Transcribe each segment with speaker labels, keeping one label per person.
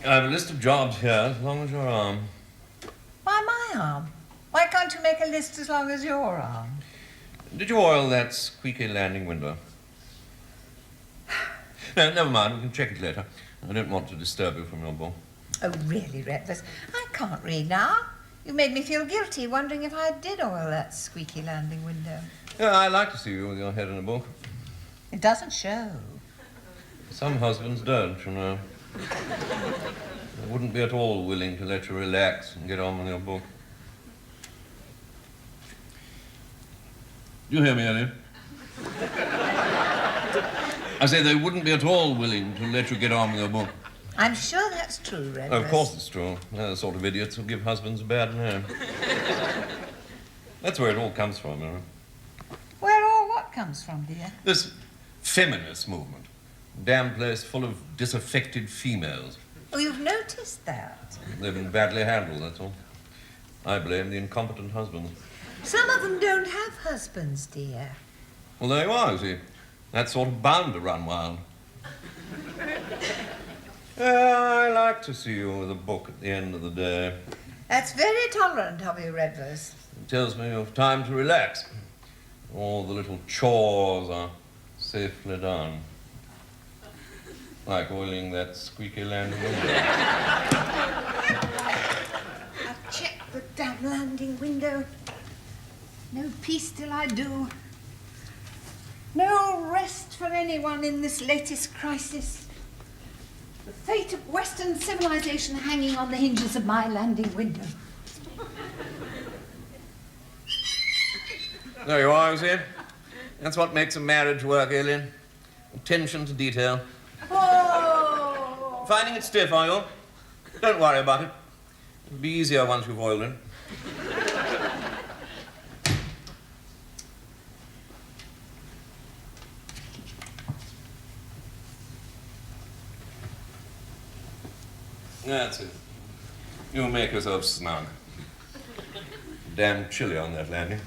Speaker 1: I have a list of jobs here, as long as your arm.
Speaker 2: Why my arm? Why can't you make a list as long as your arm?
Speaker 1: Did you oil that squeaky landing window? No, never mind, we can check it later. I don't want to disturb you from your book.
Speaker 2: Oh, really, Redvers? I can't read now. You made me feel guilty, wondering if I did oil that squeaky landing window.
Speaker 1: Yeah, I like to see you with your head in a book.
Speaker 2: It doesn't show.
Speaker 1: Some husbands don't, you know. They wouldn't be at all willing to let you relax and get on with your book. Do you hear me, Elliot? I say they wouldn't be at all willing to let you get on with your book.
Speaker 2: I'm sure that's true, Redvers.
Speaker 1: Of course it's true. They're the sort of idiots who give husbands a bad name. That's where it all comes from, you know.
Speaker 2: Where all what comes from, dear?
Speaker 1: This feminist movement. Damn place full of disaffected females.
Speaker 2: Oh, you've noticed that?
Speaker 1: They've been badly handled, that's all. I blame the incompetent husbands.
Speaker 2: Some of them don't have husbands, dear.
Speaker 1: Well, there you are, you see. That's sort of bound to run wild. I like to see you with a book at the end of the day.
Speaker 2: That's very tolerant of you, Redvers.
Speaker 1: It tells me you have time to relax. All the little chores are safely done. Like oiling that squeaky landing window.
Speaker 2: I've checked the damn landing window. No peace till I do. No rest for anyone in this latest crisis. The fate of Western civilization hanging on the hinges of my landing window.
Speaker 1: There you are, you see. That's what makes a marriage work, Aileen. Attention to detail.
Speaker 2: Oh!
Speaker 1: Finding it stiff, are you? Don't worry about it. It'll be easier once you've oiled it. That's it. You make yourself snug. Damn chilly on that landing.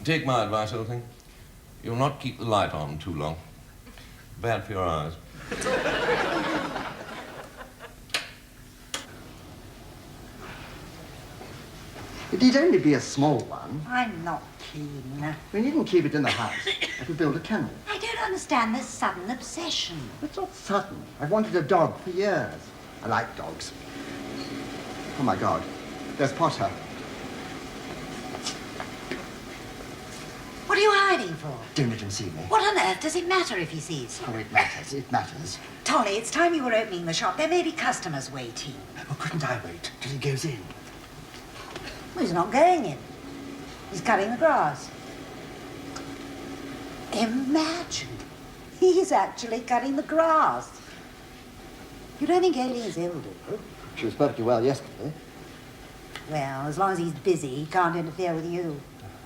Speaker 1: Take my advice, old thing. You'll not keep the light on too long. Bad for your eyes.
Speaker 3: It need only be a small one.
Speaker 4: I'm not keen.
Speaker 3: We needn't keep it in the house. I could build a kennel.
Speaker 4: I don't understand this sudden obsession.
Speaker 3: It's not sudden. I've wanted a dog for years. I like dogs. Oh, my God. There's Potter.
Speaker 4: What are you hiding for?
Speaker 3: Don't let him see me.
Speaker 4: What on earth does it matter if he sees you?
Speaker 3: Oh, it matters. It matters.
Speaker 4: Tolly, it's time you were opening the shop. There may be customers waiting.
Speaker 3: Oh, couldn't I wait till he goes in?
Speaker 4: Well, he's not going in. He's cutting the grass. Imagine. He's actually cutting the grass. You don't think Aileen's ill, do you?
Speaker 3: She was perfectly well yesterday.
Speaker 4: Well, as long as he's busy, he can't interfere with you.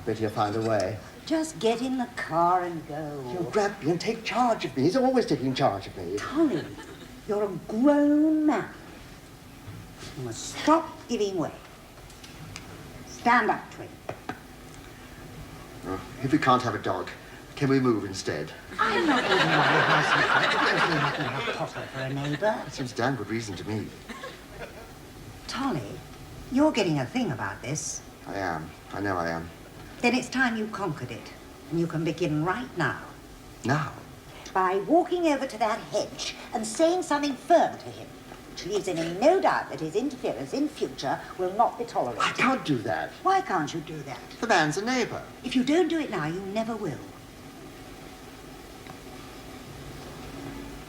Speaker 3: Bet he'll find a way.
Speaker 4: Just get in the car and go.
Speaker 3: He'll grab me and take charge of me. He's always taking charge of me.
Speaker 4: Tolly, you're a grown man. You must stop giving way. Stand up to him.
Speaker 3: Oh, if we can't have a dog, can we move instead?
Speaker 4: I'm not leaving my house because you're not going to have Potter for a neighbour.
Speaker 3: That seems damn good reason to me.
Speaker 4: Tolly, you're getting a thing about this.
Speaker 3: I am. I know I am.
Speaker 4: Then it's time you conquered it. And you can begin right now.
Speaker 3: Now?
Speaker 4: By walking over to that hedge and saying something firm to him, which leaves him in no doubt that his interference in future will not be tolerated.
Speaker 3: I can't do that.
Speaker 4: Why can't you do that?
Speaker 3: The man's a neighbour.
Speaker 4: If you don't do it now, you never will.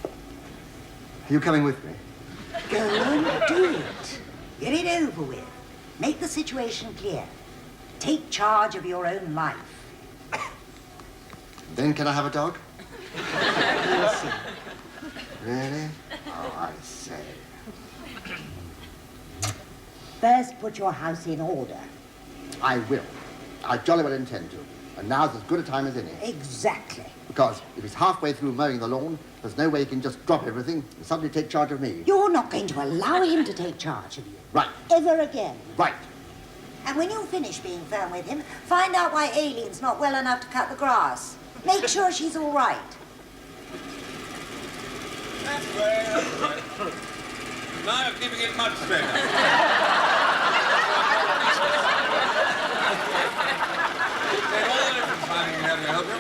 Speaker 3: Are you coming with me?
Speaker 4: Go and do it. Get it over with. Make the situation clear. Take charge of your own life.
Speaker 3: Then can I have a dog?
Speaker 4: We'll see.
Speaker 3: Really? Oh, I say.
Speaker 4: First, put your house in order.
Speaker 3: I will. I jolly well intend to. And now's as good a time as any.
Speaker 4: Exactly.
Speaker 3: Because if he's halfway through mowing the lawn, there's no way he can just drop everything and suddenly take charge of me.
Speaker 4: You're not going to allow him to take charge of you.
Speaker 3: Right.
Speaker 4: Ever again.
Speaker 3: Right.
Speaker 4: And when you finish being firm with him, find out why Aileen's not well enough to cut the grass. Make sure she's all right.
Speaker 1: That's right. Now you're keeping it much straighter. Made all the difference finding you having a helper.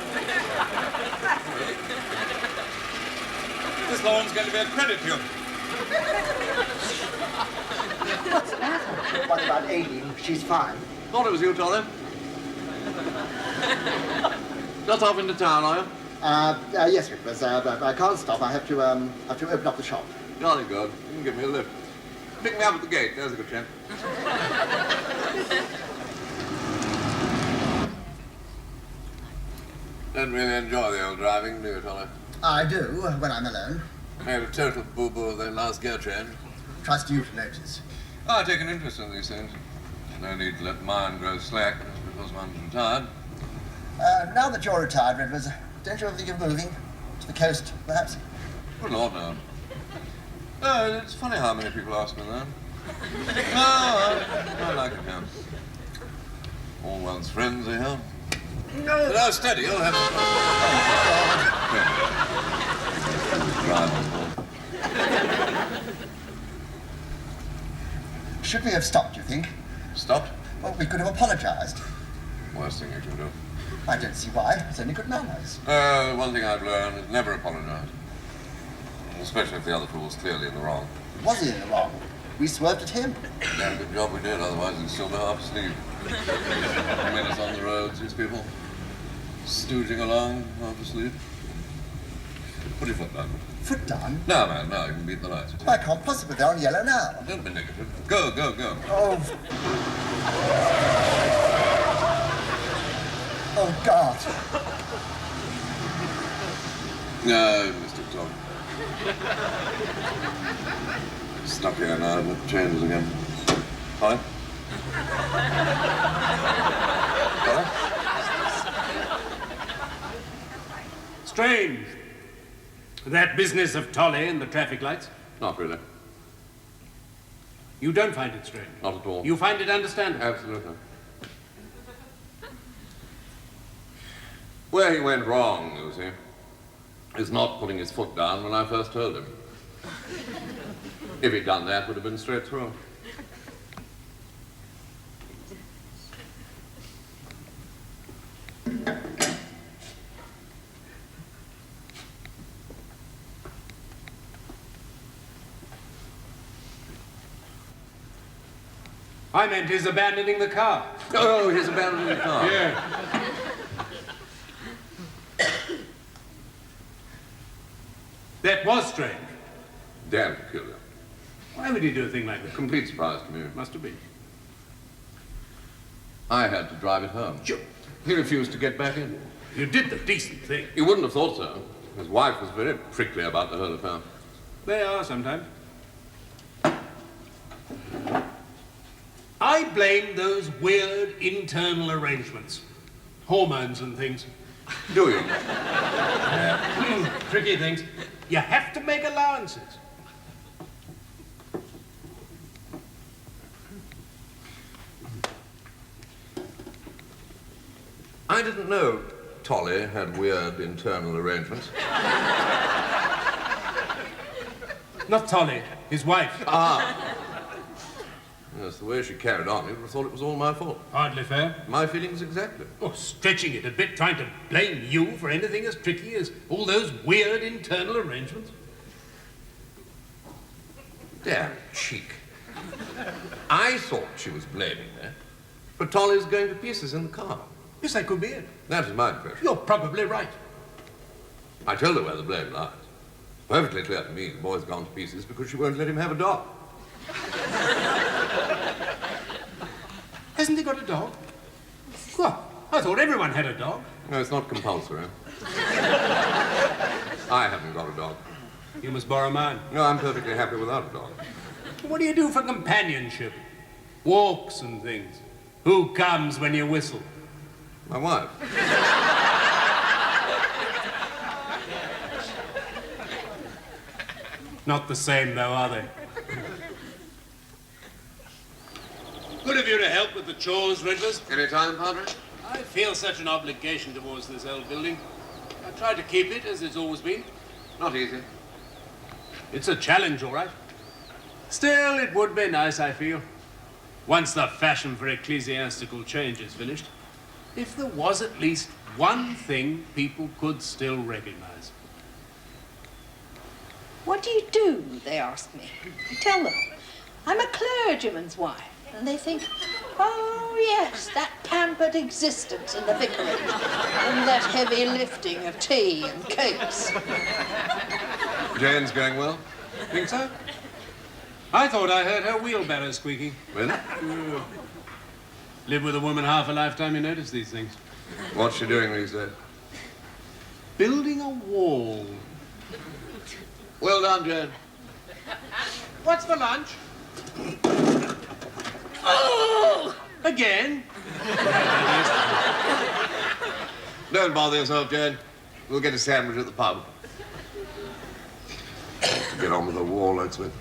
Speaker 1: This lawn's going to be a credit to you.
Speaker 3: What's the matter? What about Aileen? She's fine.
Speaker 1: Thought it was you, Tolly. Just off into town, are you?
Speaker 3: Yes, Redvers. I can't stop. I have to open up the shop.
Speaker 1: Jolly good. You can give me a lift. Pick me up at the gate. There's a good chap. Don't really enjoy the old driving, do you, Tolly?
Speaker 3: I do, when I'm alone.
Speaker 1: Made a total boo-boo of the last gear train.
Speaker 3: Trust you to notice.
Speaker 1: Oh, I take an interest in these things. No need to let mine grow slack just because one's retired.
Speaker 3: Now that you're retired, Redvers, don't you ever think of moving? To the coast, perhaps?
Speaker 1: Good Lord, no. Oh, it's funny how many people ask me that. No, I like it here. All one's friends are here. No, steady, you'll have
Speaker 3: Should we have stopped, do you think?
Speaker 1: Stopped?
Speaker 3: Well, we could have apologized.
Speaker 1: Worst thing you can do.
Speaker 3: I don't see why. It's only good manners.
Speaker 1: One thing I've learned is never apologize. Especially if the other fool's clearly in the wrong.
Speaker 3: Was he in the wrong? We swerved at him.
Speaker 1: Damn good job we did, otherwise he'd still be half asleep. Minutes on the roads, these people. Stooging along, half asleep. Put your foot down.
Speaker 3: Foot down?
Speaker 1: No, man, no, you can beat the lights.
Speaker 3: I can't possibly. They're on yellow now.
Speaker 1: Don't be negative. Go, go, go.
Speaker 3: Oh. Oh, God.
Speaker 1: No, Mr. Tom. Stuck here now, but changes again. Hi. Hello?
Speaker 5: Strange. That business of Tolly and the traffic lights?
Speaker 1: Not really.
Speaker 5: You don't find it strange?
Speaker 1: Not at all.
Speaker 5: You find it understandable?
Speaker 1: Absolutely. Where he went wrong, you see, is not putting his foot down when I first told him. If he'd done that, it would have been straight through.
Speaker 5: I meant his abandoning the car.
Speaker 1: Oh, he's abandoning the car.
Speaker 5: Yeah. That was strange.
Speaker 1: Damn peculiar.
Speaker 5: Why would he do a thing like that?
Speaker 1: Complete surprise to me.
Speaker 5: Must have been.
Speaker 1: I had to drive it home.
Speaker 5: Sure.
Speaker 1: He refused to get back in.
Speaker 5: You did the decent thing.
Speaker 1: You wouldn't have thought so. His wife was very prickly about the whole affair.
Speaker 5: They are sometimes. I blame those weird internal arrangements. Hormones and things.
Speaker 1: Do you?
Speaker 5: Tricky things. You have to make allowances.
Speaker 1: I didn't know Tolly had weird internal arrangements.
Speaker 5: Not Tolly, his wife.
Speaker 1: Ah. Yes, the way she carried on, you would have thought it was all my fault.
Speaker 5: Hardly fair.
Speaker 1: My feelings exactly.
Speaker 5: Oh, stretching it a bit, trying to blame you for anything as tricky as all those weird internal arrangements.
Speaker 1: Damn cheek. I thought she was blaming me for Tolly's going to pieces in the car.
Speaker 5: Yes, that could be it.
Speaker 1: That is my impression.
Speaker 5: You're probably right.
Speaker 1: I told her where the blame lies. Perfectly clear to me the boy's gone to pieces because she won't let him have a dog.
Speaker 5: Hasn't he got a dog? Well, I thought everyone had a dog.
Speaker 1: No, it's not compulsory. I haven't got a dog.
Speaker 5: You must borrow mine.
Speaker 1: No, I'm perfectly happy without a dog.
Speaker 5: What do you do for companionship? Walks and things. Who comes when you whistle?
Speaker 1: My wife.
Speaker 5: Not the same, though, are they? Good of you to help with the chores, Redvers.
Speaker 1: Any time, Padre?
Speaker 5: I feel such an obligation towards this old building. I try to keep it as it's always been.
Speaker 1: Not easy.
Speaker 5: It's a challenge, all right. Still, it would be nice, I feel, once the fashion for ecclesiastical change is finished, if there was at least one thing people could still recognize.
Speaker 2: What do you do, they ask me. I tell them, I'm a clergyman's wife. And they think, oh yes, that pampered existence in the vicarage, and that heavy lifting of tea and cakes.
Speaker 1: Jane's going well?
Speaker 5: Think so? I thought I heard her wheelbarrow squeaking.
Speaker 1: Really?
Speaker 5: Live with a woman half a lifetime, you notice these things.
Speaker 1: What's she doing these days?
Speaker 5: Building a wall.
Speaker 1: Well done, Jane.
Speaker 5: What's for lunch? Oh! Again?
Speaker 1: Don't bother yourself, Jane. We'll get a sandwich at the pub. Get on with the wall, let's win.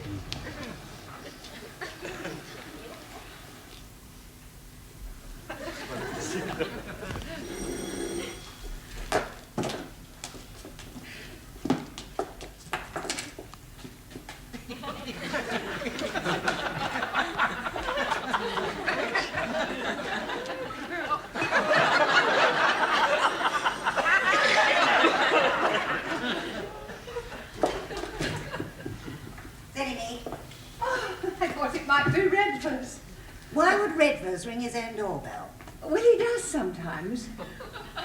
Speaker 4: Why would Redvers ring his own doorbell?
Speaker 2: Well, he does sometimes.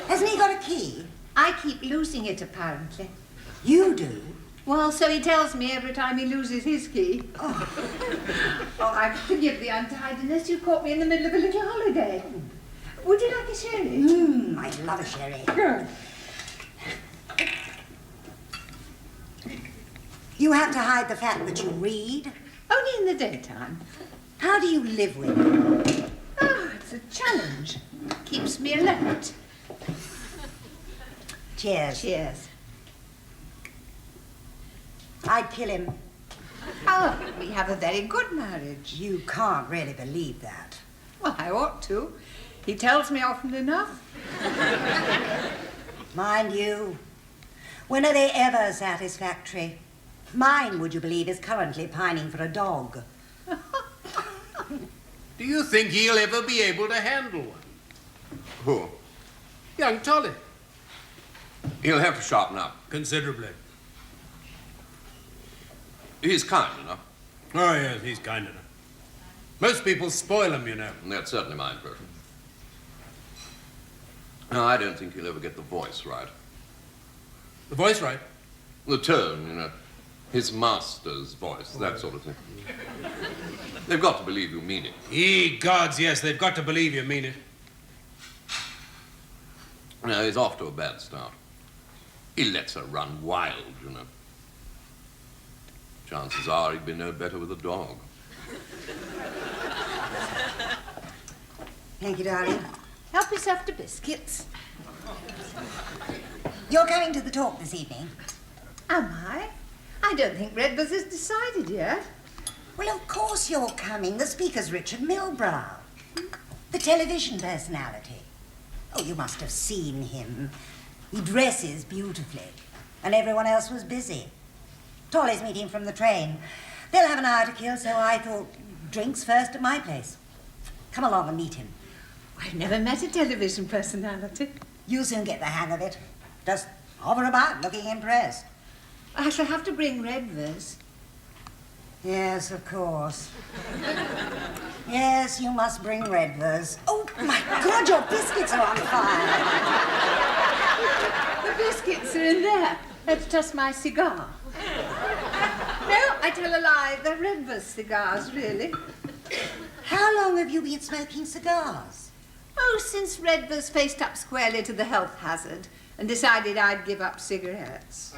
Speaker 4: Hasn't he got a key?
Speaker 2: I keep losing it, apparently.
Speaker 4: You do?
Speaker 2: Well, so he tells me every time he loses his key. Oh, I forgive the untidiness. You caught me in the middle of a little holiday. Would you like a sherry?
Speaker 4: I love a sherry.
Speaker 2: Good.
Speaker 4: You have to hide the fact that you read?
Speaker 2: Only in the daytime.
Speaker 4: How do you live with it?
Speaker 2: Oh, it's a challenge. Keeps me alert.
Speaker 4: Cheers.
Speaker 2: Cheers.
Speaker 4: I'd kill him.
Speaker 2: Oh, we have a very good marriage.
Speaker 4: You can't really believe that.
Speaker 2: Well, I ought to. He tells me often enough.
Speaker 4: Mind you, when are they ever satisfactory? Mine, would you believe, is currently pining for a dog.
Speaker 5: Do you think he'll ever be able to handle one?
Speaker 1: Who?
Speaker 5: Young Tolly.
Speaker 1: He'll have to sharpen up.
Speaker 5: Considerably.
Speaker 1: He's kind enough.
Speaker 5: Oh, yes, he's kind enough. Most people spoil him, you know.
Speaker 1: And that's certainly my impression. No, I don't think he'll ever get the voice right.
Speaker 5: The voice right?
Speaker 1: The tone, you know. His master's voice, that sort of thing. They've got to believe you mean it.
Speaker 5: Ye gods, yes, they've got to believe you mean it.
Speaker 1: No, he's off to a bad start. He lets her run wild, you know. Chances are he'd be no better with a dog.
Speaker 4: Thank you, darling.
Speaker 2: Help yourself to biscuits.
Speaker 4: You're going to the talk this evening?
Speaker 2: Am I? I don't think Redvers has decided yet.
Speaker 4: Well, of course you're coming. The speaker's Richard Milbrow, the television personality. Oh, you must have seen him. He dresses beautifully, and everyone else was busy. Tolly's meeting from the train. They'll have an hour to kill, so I thought drinks first at my place. Come along and meet him.
Speaker 2: I've never met a television personality.
Speaker 4: You'll soon get the hang of it. Just hover about, looking impressed.
Speaker 2: I shall have to bring Redvers.
Speaker 4: Yes, of course. Yes, you must bring Redvers. Oh, my God, your biscuits are on fire.
Speaker 2: The biscuits are in there. That's just my cigar. No, I tell a lie. They're Redvers cigars, really.
Speaker 4: How long have you been smoking cigars?
Speaker 2: Oh, since Redvers faced up squarely to the health hazard and decided I'd give up cigarettes.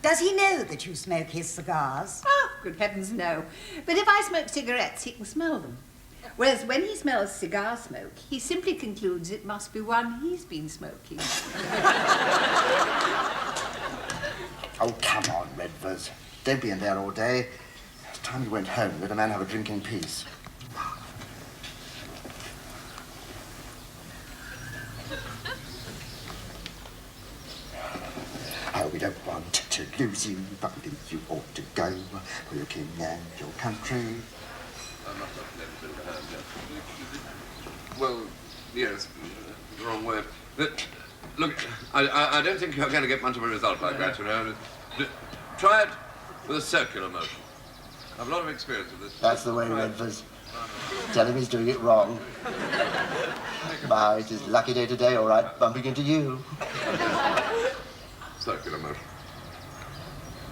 Speaker 4: Does he know that you smoke his cigars?
Speaker 2: Oh, good heavens, no. But if I smoke cigarettes, he can smell them. Whereas when he smells cigar smoke, he simply concludes it must be one he's been smoking.
Speaker 3: Oh, come on, Redvers. Don't be in there all day. It's time you went home. Let a man have a drink in peace. Oh, we don't want to lose you, but we think you ought to go for your king and your country.
Speaker 1: Well, yes, the wrong word. Look, I don't think you're going to get much of a result like that, you know. Try it with a circular motion. I have a lot of experience with this.
Speaker 3: That's the way, Redvers. Tell him he's doing it wrong. My, it is lucky day today, all right, bumping into you.
Speaker 1: Circular motion.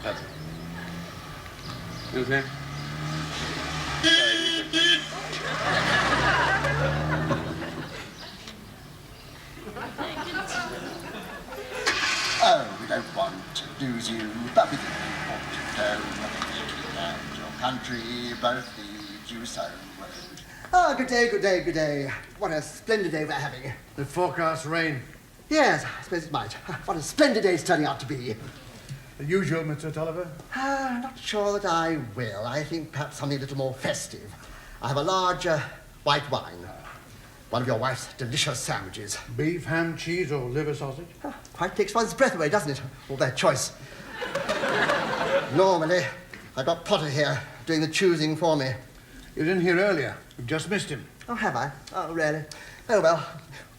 Speaker 1: That's it. You see?
Speaker 3: Oh, we don't want to lose you, but we think you ought to go and your country both need you so. Ah, good day, good day, good day. What a splendid day we're having.
Speaker 6: The forecast rain.
Speaker 3: Yes, I suppose it might. What a splendid day it's turning out to be.
Speaker 6: The usual, Mr. Tolliver?
Speaker 3: Not sure that I will. I think perhaps something a little more festive. I have a large white wine. One of your wife's delicious sandwiches.
Speaker 6: Beef, ham, cheese, or liver sausage?
Speaker 3: Quite takes one's breath away, doesn't it? All their choice. Normally, I've got Potter here doing the choosing for me.
Speaker 6: He was in here earlier. We've just missed him.
Speaker 3: Oh, have I? Oh, really? Oh, well,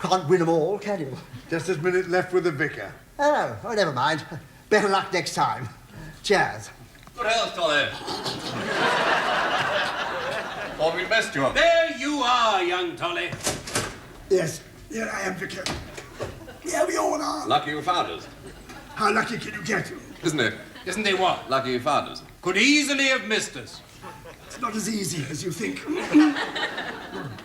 Speaker 3: can't win them all, can you?
Speaker 6: Just this minute left with the vicar.
Speaker 3: Oh, never mind. Better luck next time. Cheers.
Speaker 1: Good health, Tolly. Thought we missed you.
Speaker 5: There you are, young Tolly.
Speaker 7: Yes, here I am, Vicar. Here we all are.
Speaker 1: Lucky you found us,
Speaker 7: How lucky can you get?
Speaker 1: isn't it?
Speaker 5: Isn't he what?
Speaker 1: Lucky you found us.
Speaker 5: Could easily have missed us.
Speaker 7: It's not as easy as you think.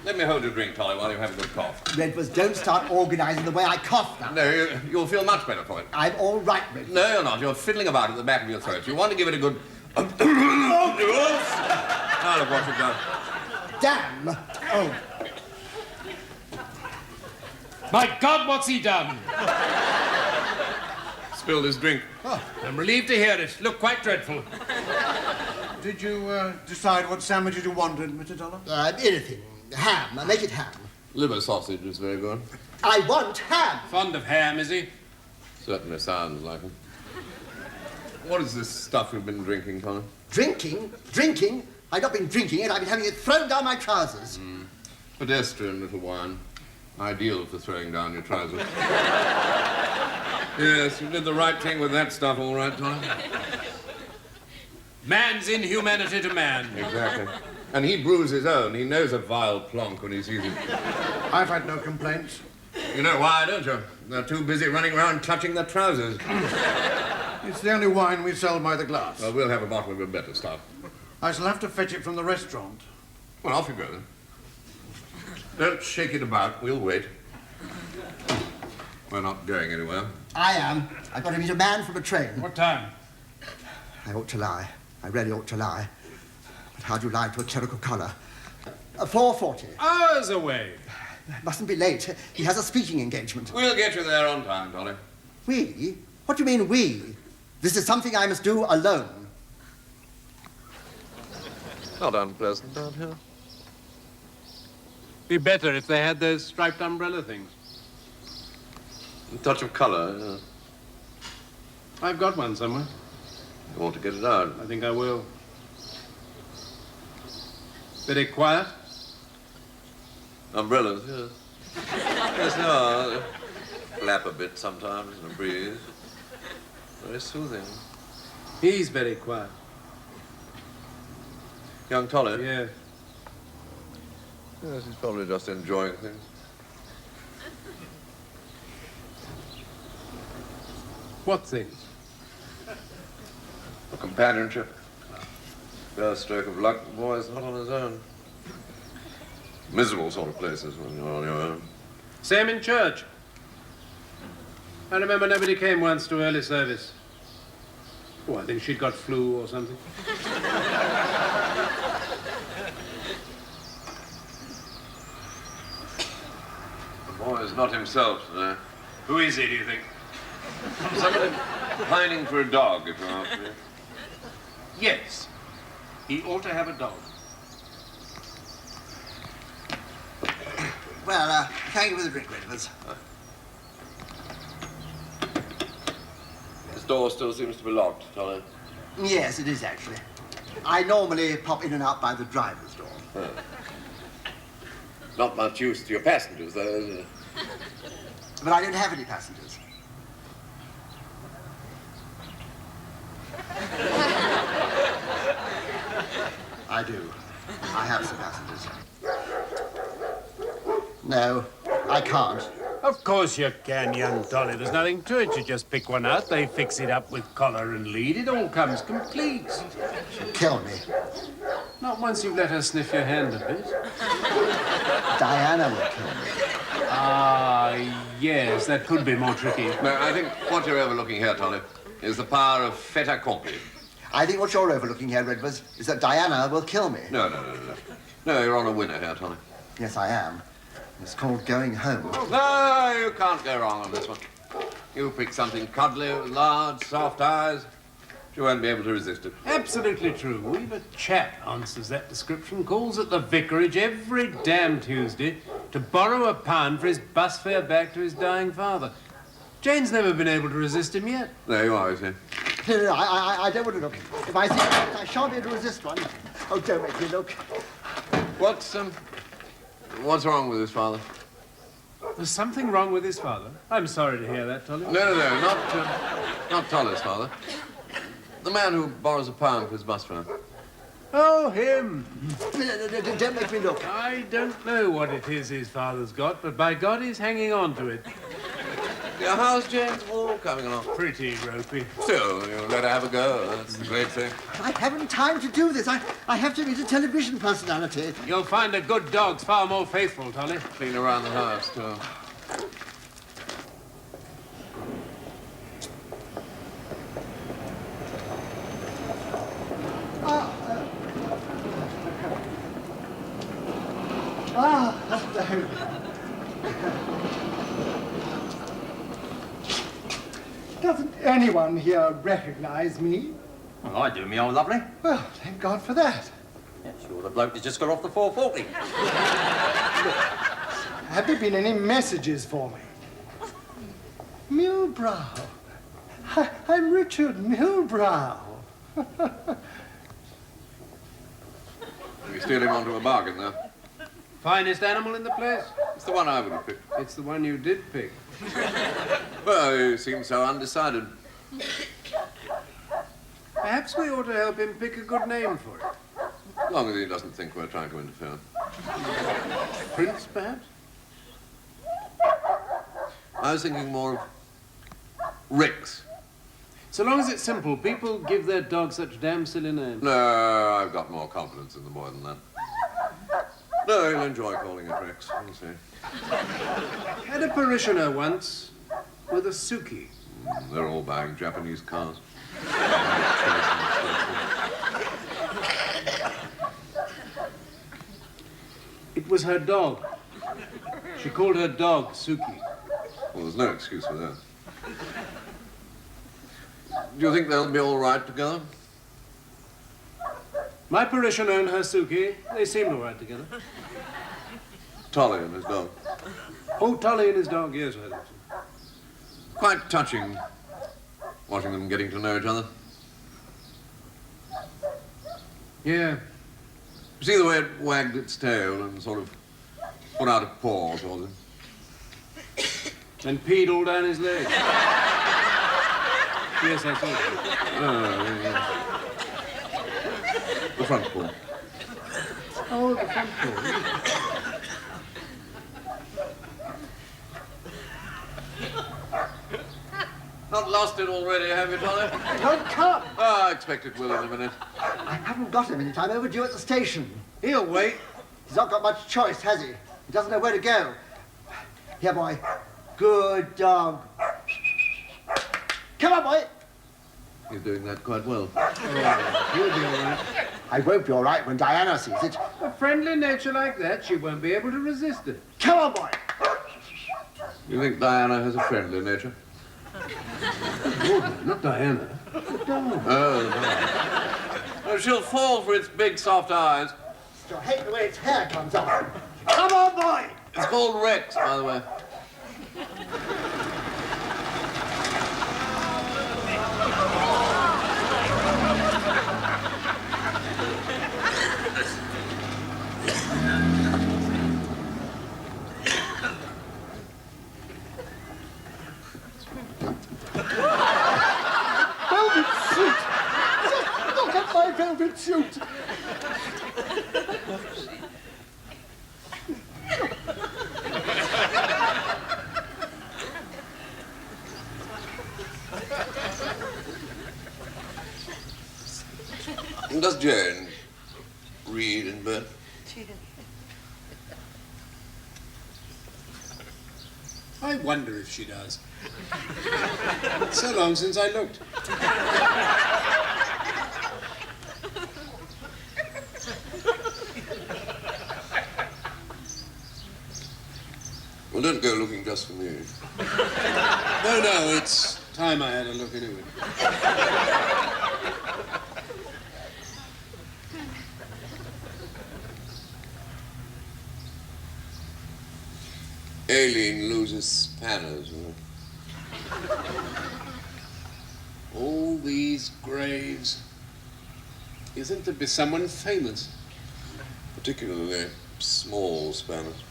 Speaker 1: Let me hold your drink, Tolly, while you have a good cough.
Speaker 3: Redvers, don't start organising the way I cough now.
Speaker 1: No, you'll feel much better for it.
Speaker 3: I'm all right, Redvers.
Speaker 1: No, you're not. You're fiddling about at the back of your throat. You want to give it a good... Now look what you've done.
Speaker 3: Damn. Oh,
Speaker 5: My God, what's he done?
Speaker 1: Spilled his drink.
Speaker 5: I'm relieved to hear it. Looked quite dreadful.
Speaker 6: Did you decide what sandwiches you wanted, Mr. Tolliver?
Speaker 3: anything. Ham. Make it ham.
Speaker 1: Liver sausage is very good.
Speaker 3: I want ham.
Speaker 5: Fond of ham, is he?
Speaker 1: Certainly sounds like it. What is this stuff you've been drinking, Tolly?
Speaker 3: Drinking? Drinking? I've not been drinking it. I've been having it thrown down my trousers.
Speaker 1: Pedestrian little wine. Ideal for throwing down your trousers. Yes, you did the right thing with that stuff, all right, Tolly.
Speaker 5: Man's inhumanity to man.
Speaker 1: Exactly. And he brews his own. He knows a vile plonk when he sees it.
Speaker 6: I've had no complaints.
Speaker 1: You know why, don't you? They're too busy running around clutching their trousers.
Speaker 6: It's the only wine we sell by the glass.
Speaker 1: Well, we'll have a bottle of your better stuff.
Speaker 6: I shall have to fetch it from the restaurant.
Speaker 1: Well, off you go, then. Don't shake it about. We'll wait. We're not going anywhere.
Speaker 3: I am. I've got to meet a man from a train.
Speaker 5: What time?
Speaker 3: I ought to lie. I really ought to lie. But how do you lie to a clerical colour? 4:40.
Speaker 5: Hours away.
Speaker 3: Mustn't be late. He has a speaking engagement.
Speaker 1: We'll get you there on time, Dolly.
Speaker 3: We? What do you mean, we? This is something I must do alone.
Speaker 1: Not unpleasant down here.
Speaker 5: Be better if they had those striped umbrella things.
Speaker 1: A touch of colour, yeah.
Speaker 5: I've got one somewhere.
Speaker 1: You want to get it out.
Speaker 5: I think I will. Very quiet.
Speaker 1: Umbrellas, yes. Yes, they are. Flap a bit sometimes in a breeze. Very soothing.
Speaker 5: He's very quiet.
Speaker 1: Young Tolly?
Speaker 5: Yeah.
Speaker 1: Yes, he's probably just enjoying things.
Speaker 5: What things?
Speaker 1: For companionship. First stroke of luck, the boy's not on his own. Miserable sort of places when you're on your own.
Speaker 5: Same in church. I remember nobody came once to early service. Oh, I think she'd got flu or something.
Speaker 1: The boy is not himself today.
Speaker 5: Who is he, do you think?
Speaker 1: Somebody Pining for a dog, if you ask me.
Speaker 5: Yes. He ought to have a dog.
Speaker 3: Well, thank you for the drink, Redvers.
Speaker 1: This door still seems to be locked, Tolly.
Speaker 3: Yes, it is, actually. I normally pop in and out by the driver's door.
Speaker 1: Huh. Not much use to your passengers, though, is it?
Speaker 3: But I don't have any passengers. I do. I have some passengers. No, I can't.
Speaker 5: Of course you can, young Dolly. There's nothing to it. You just pick one out, they fix it up with collar and lead. It all comes complete.
Speaker 3: She'll kill me.
Speaker 5: Not once you've let her sniff your hand a bit.
Speaker 3: Diana will kill me.
Speaker 5: Ah, yes, that could be more tricky.
Speaker 1: No, I think what you're overlooking here, Tolly, is the power of fait accompli.
Speaker 3: I think what you're overlooking here, Redvers, is that Diana will kill me.
Speaker 1: No. No, you're on a winner here, Tolly.
Speaker 3: Yes, I am. It's called going home.
Speaker 1: No, you can't go wrong on this one. You pick something cuddly with large, soft eyes. You won't be able to resist it.
Speaker 5: Absolutely true. We've a chap answers that description, calls at the vicarage every damn Tuesday to borrow £1 for his bus fare back to his dying father. Jane's never been able to resist him yet.
Speaker 1: There you are, you see.
Speaker 3: No, I don't want to look. If I see it, I shan't be able to resist one. Oh, don't make me look.
Speaker 1: What's wrong with his father?
Speaker 5: There's something wrong with his father. I'm sorry to hear that, Tolly.
Speaker 1: No, not Tolly's father. The man who borrows £1 for his bus fare.
Speaker 5: Oh, him.
Speaker 3: No, don't make me look.
Speaker 5: I don't know what it is his father's got, but by God, he's hanging on to it.
Speaker 1: Yeah, how's Jane's all coming along?
Speaker 5: Pretty ropey.
Speaker 1: Still, you let her have a go. That's the great thing.
Speaker 3: I haven't time to do this. I have to meet a television personality.
Speaker 5: You'll find a good dog's far more faithful, Tolly.
Speaker 1: Clean around the house, too.
Speaker 3: Hello.
Speaker 7: Doesn't anyone here recognize me?
Speaker 8: Well, I do, me old lovely.
Speaker 7: Well, thank God for that.
Speaker 8: Yeah, sure, the bloke that just got off the 440.
Speaker 7: Have there been any messages for me? Milbrow. I'm Richard Milbrow.
Speaker 1: You steal him onto a bargain, though.
Speaker 5: Finest animal in the place?
Speaker 1: It's the one I would have picked.
Speaker 5: It's the one you did pick.
Speaker 1: Well, you seem so undecided.
Speaker 5: Perhaps we ought to help him pick a good name for it.
Speaker 1: As long as he doesn't think we're trying to interfere.
Speaker 5: Prince, perhaps?
Speaker 1: I was thinking more of Rex.
Speaker 5: So long as it's simple, people give their dogs such damn silly names.
Speaker 1: No, I've got more confidence in the boy than that. No, he'll enjoy calling it Rex. We'll see.
Speaker 5: Had a parishioner once with a Suki.
Speaker 1: They're all buying Japanese cars.
Speaker 5: It was her dog. She called her dog Suki.
Speaker 1: Well, there's no excuse for that. Do you think they'll be all right together?
Speaker 5: My parishioner and her Suki, they seemed all right together.
Speaker 1: Tolly and his dog.
Speaker 5: Oh, Tolly and his dog, yes, I think so.
Speaker 1: Quite touching, watching them getting to know each other.
Speaker 5: Yeah.
Speaker 1: See the way it wagged its tail and sort of put out a paw towards him?
Speaker 5: And peed all down his leg. Yes, I saw that.
Speaker 1: Yeah. The front paw.
Speaker 5: Oh, the front paw.
Speaker 1: Not lost it already, have you, Tolly?
Speaker 3: Don't come.
Speaker 1: Oh, I expect it will in a minute.
Speaker 3: I haven't got him any time. Overdue at the station.
Speaker 5: He'll wait.
Speaker 3: He's not got much choice, has he? He doesn't know where to go. Here, boy. Good dog. Come on, boy.
Speaker 1: He's doing that quite well.
Speaker 5: He'll be all right.
Speaker 3: I won't be all right when Diana sees it.
Speaker 5: A friendly nature like that, she won't be able to resist it.
Speaker 3: Come on, boy.
Speaker 1: You think Diana has a friendly nature?
Speaker 5: Lord, not Diana.
Speaker 1: Oh, she'll fall for its big, soft eyes.
Speaker 3: I hate the way its hair comes off. Come on, boy!
Speaker 1: It's called Rex, by the way.
Speaker 3: Velvet suit! Look at my velvet suit!
Speaker 1: Does Jane read in bed?
Speaker 5: I wonder if she does. It's so long since I looked.
Speaker 1: Well, don't go looking just for me.
Speaker 5: No, it's time I had a look anyway.
Speaker 1: Aileen loses spanners.
Speaker 5: All these graves. You think there'd be someone famous?
Speaker 1: Particularly small spanners.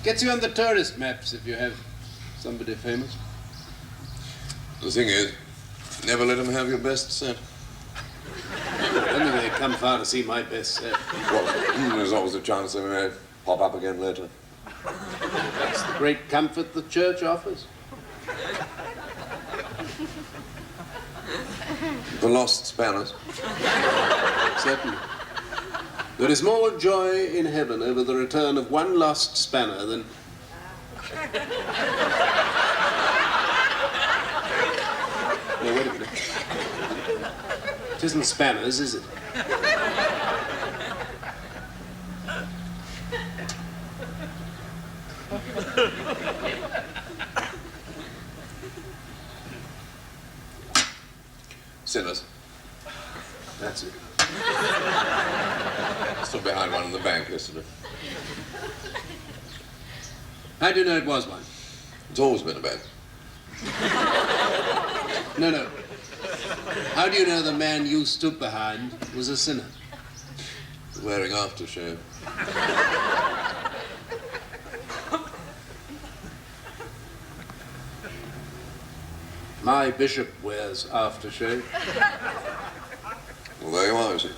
Speaker 5: Gets you on the tourist maps if you have somebody famous.
Speaker 1: The thing is, never let them have your best set.
Speaker 5: I don't think they'd come far to see my best set.
Speaker 1: Well, there's always a chance they may pop up again later.
Speaker 5: That's the great comfort the church offers.
Speaker 1: The lost spanners.
Speaker 5: Certainly. There is more joy in heaven over the return of one lost spanner than... No, wait a minute. It isn't spanners, is it?
Speaker 1: Sinners.
Speaker 5: That's it.
Speaker 1: Stood behind one in the bank yesterday.
Speaker 5: How do you know it was one?
Speaker 1: It's always been a bank.
Speaker 5: No. How do you know the man you stood behind was a sinner?
Speaker 1: Wearing aftershave.
Speaker 5: My bishop wears aftershave.
Speaker 1: Well, there you are, you see.